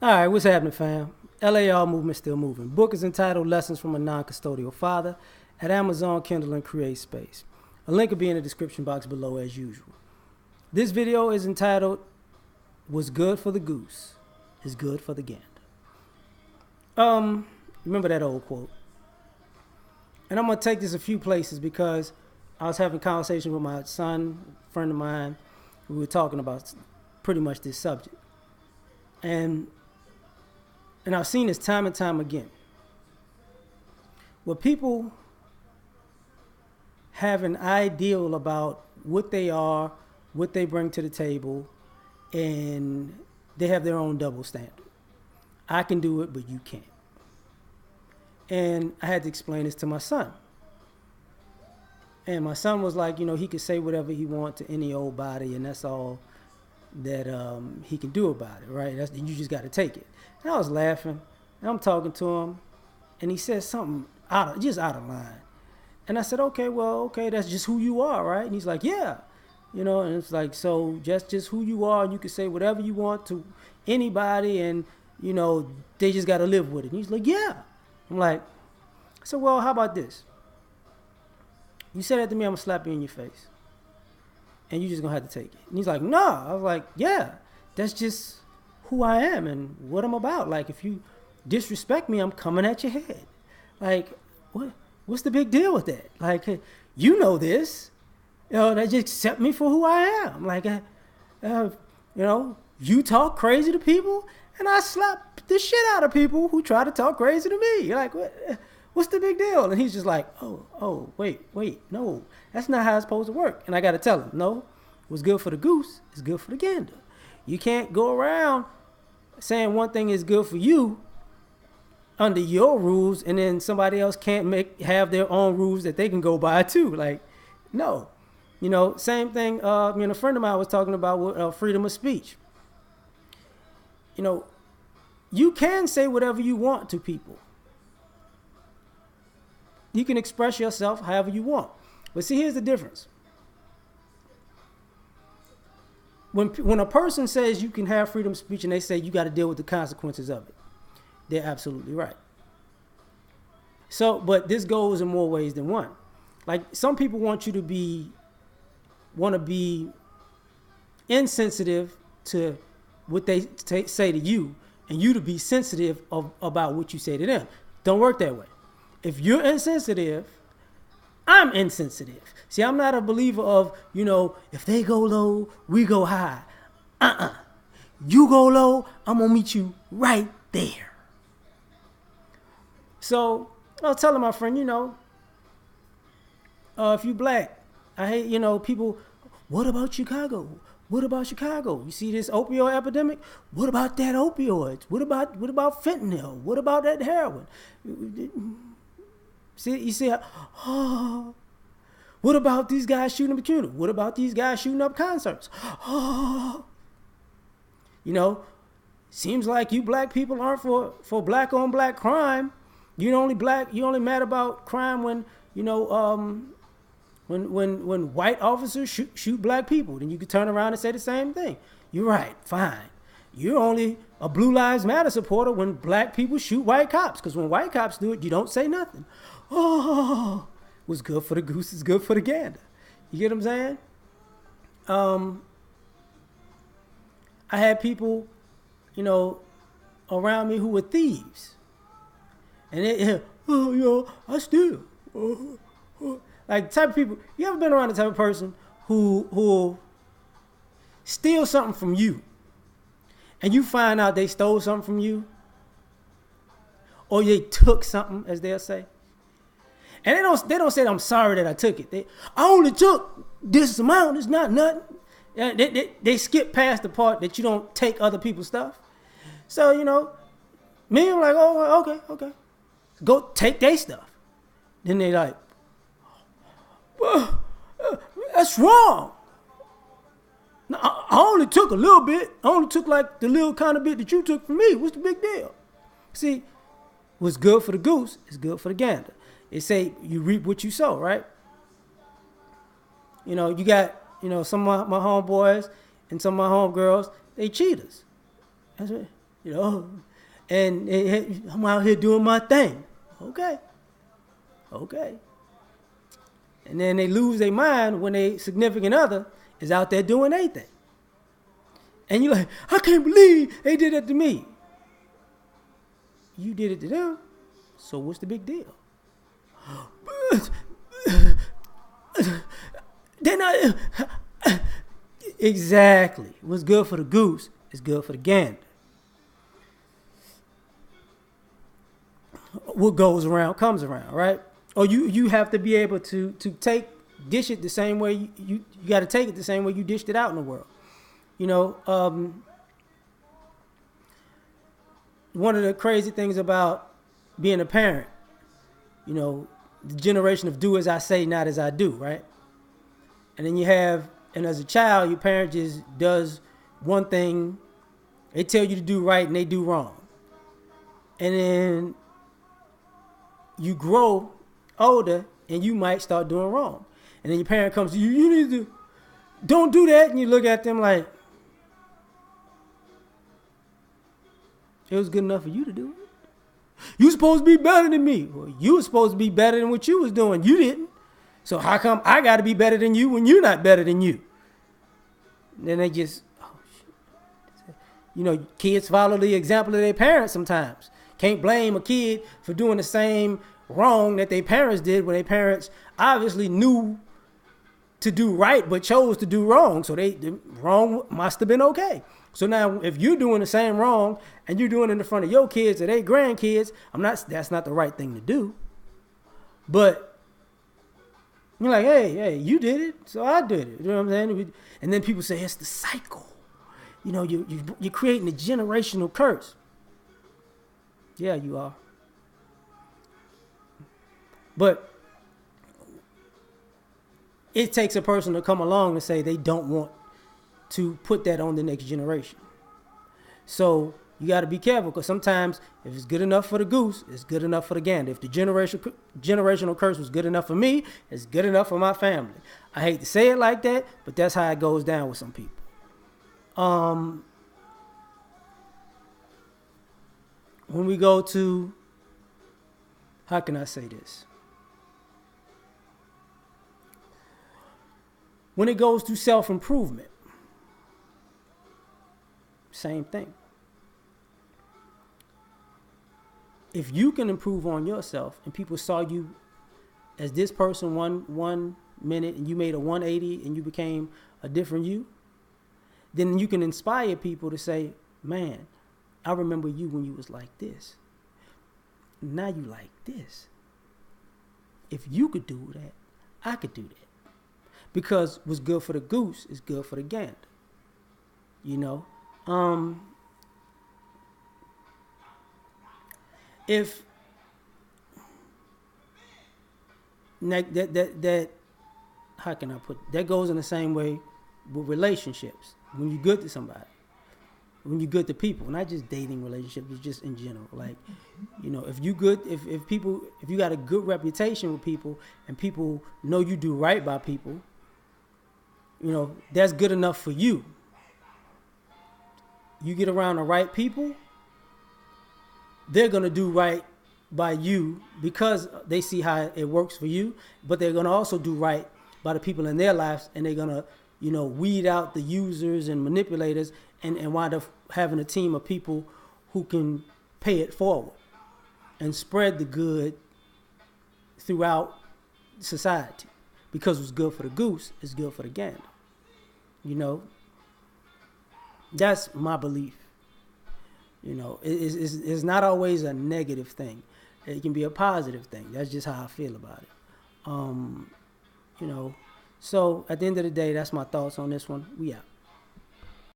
All right, what's happening, fam? L.A.R. movement still moving. Book is entitled Lessons from a Non-Custodial Father at Amazon, Kindle, and Create Space. A link will be in the description box below as usual. This video is entitled What's Good for the Goose is Good for the Gander. Remember that old quote. And I'm going to take this a few places because I was having a conversation with my son, a friend of mine. We were talking about pretty much this subject. And I've seen this time and time again. Where people have an ideal about what they are, what they bring to the table, and they have their own double standard. I can do it, but you can't. And I had to explain this to my son. And my son was like, he could say whatever he wants to any old body, and that's all that he can do about it, right? You just got to take it. And I was laughing, and I'm talking to him, and he said something just out of line. And I said, okay, that's just who you are, right? And he's like, yeah. And it's like, so just who you are, and you can say whatever you want to anybody, and, they just got to live with it. And he's like, yeah. I'm like, I said, well, how about this? You say that to me, I'm going to slap you in your face. And you're just going to have to take it. And he's like, no. I was like, yeah, that's just who I am and what I'm about. Like, if you disrespect me, I'm coming at your head. Like, what's the big deal with that? Like, you know this. They just accept me for who I am. Like, you talk crazy to people, and I slap the shit out of people who try to talk crazy to me. You're like, what's the big deal? And he's just like, wait, no, that's not how it's supposed to work. And I got to tell him, no, what's good for the goose is good for the gander. You can't go around saying one thing is good for you under your rules, and then somebody else can't have their own rules that they can go by too. Like, no. Same thing, a friend of mine was talking about freedom of speech. You can say whatever you want to people. You can express yourself however you want. But see, here's the difference. When a person says you can have freedom of speech and they say you got to deal with the consequences of it, they're absolutely right. So, but this goes in more ways than one. Like, some people want you to be insensitive to what they say to you, and you to be sensitive about what you say to them. Don't work that way. If you're insensitive, I'm insensitive. See, I'm not a believer of, if they go low, we go high. You go low, I'm going to meet you right there. So I was telling my friend, if you black, I hate, people, what about Chicago? What about Chicago? You see this opioid epidemic? What about that opioids? What about fentanyl? What about that heroin? What about these guys shooting up the community? What about these guys shooting up concerts? Seems like you black people aren't for black on black crime. You only mad about crime when, when white officers shoot black people. Then you could turn around and say the same thing. You're right, fine. You're only a Blue Lives Matter supporter when black people shoot white cops. Because when white cops do it, you don't say nothing. What's good for the goose is good for the gander. You get what I'm saying? I had people, around me who were thieves. And I steal. Like, the type of people, you ever been around the type of person who steal something from you, and you find out they stole something from you, or they took something, as they'll say, and they don't say, I'm sorry that I took it. I only took this amount. It's not nothing. They skip past the part that you don't take other people's stuff. So, me, I'm like, oh, okay. Go take their stuff. Then they like, well, that's wrong. No, I only took a little bit. I only took like the little kind of bit that you took from me. What's the big deal? See, what's good for the goose is good for the gander. They say you reap what you sow, right? You got, some of my homeboys and some of my homegirls, they cheaters. That's what, you know, and I'm out here doing my thing. Okay. Okay. And then they lose their mind when their significant other is out there doing their thing. And you're like, I can't believe they did that to me. You did it to them, so what's the big deal? They're not. Exactly. What's good for the goose is good for the gander. What goes around comes around, right? Or you have to be able to dish it the same way you got to take it the same way you dished it out in the world. You know, one of the crazy things about being a parent, you know, the generation of do as I say, not as I do, right? And then and as a child, your parent just does one thing, they tell you to do right and they do wrong. And then you grow older and you might start doing wrong. And then your parent comes to you, you need to, don't do that. And you look at them like, it was good enough for you to do it. You supposed to be better than me. Well, you were supposed to be better than what you was doing. You didn't. So how come I got to be better than you when you're not better than you? And then they just, oh shit. You know, kids follow the example of their parents sometimes. Can't blame a kid for doing the same wrong that their parents did when their parents obviously knew to do right but chose to do wrong. So the wrong must have been okay. So now if you're doing the same wrong and you're doing it in front of your kids or their grandkids, that's not the right thing to do. But you're like, hey, you did it, so I did it. You know what I'm saying? And then people say it's the cycle. You know, you're creating a generational curse. Yeah, you are. But it takes a person to come along and say they don't want to put that on the next generation. So you got to be careful, because sometimes if it's good enough for the goose, it's good enough for the gander. If the generational curse was good enough for me, it's good enough for my family. I hate to say it like that, but that's how it goes down with some people. When we go to, how can I say this? When it goes to self-improvement, same thing. If you can improve on yourself and people saw you as this person one minute and you made a 180 and you became a different you, then you can inspire people to say, man, I remember you when you was like this. Now you like this. If you could do that, I could do that. Because what's good for the goose is good for the gander. You know? If that how can I put it? That goes in the same way with relationships. When you're good to somebody, when you're good to people, not just dating relationships, it's just in general. Like, you know, if you good, if you got a good reputation with people and people know you do right by people, you know, that's good enough for you. You get around the right people, they're going to do right by you because they see how it works for you, but they're going to also do right by the people in their lives, and they're going to, you know, weed out the users and manipulators and wind up having a team of people who can pay it forward and spread the good throughout society. Because what's good for the goose is good for the gander. You know, that's my belief. You know, it's not always a negative thing. It can be a positive thing. That's just how I feel about it. You know, so at the end of the day, that's my thoughts on this one. We out.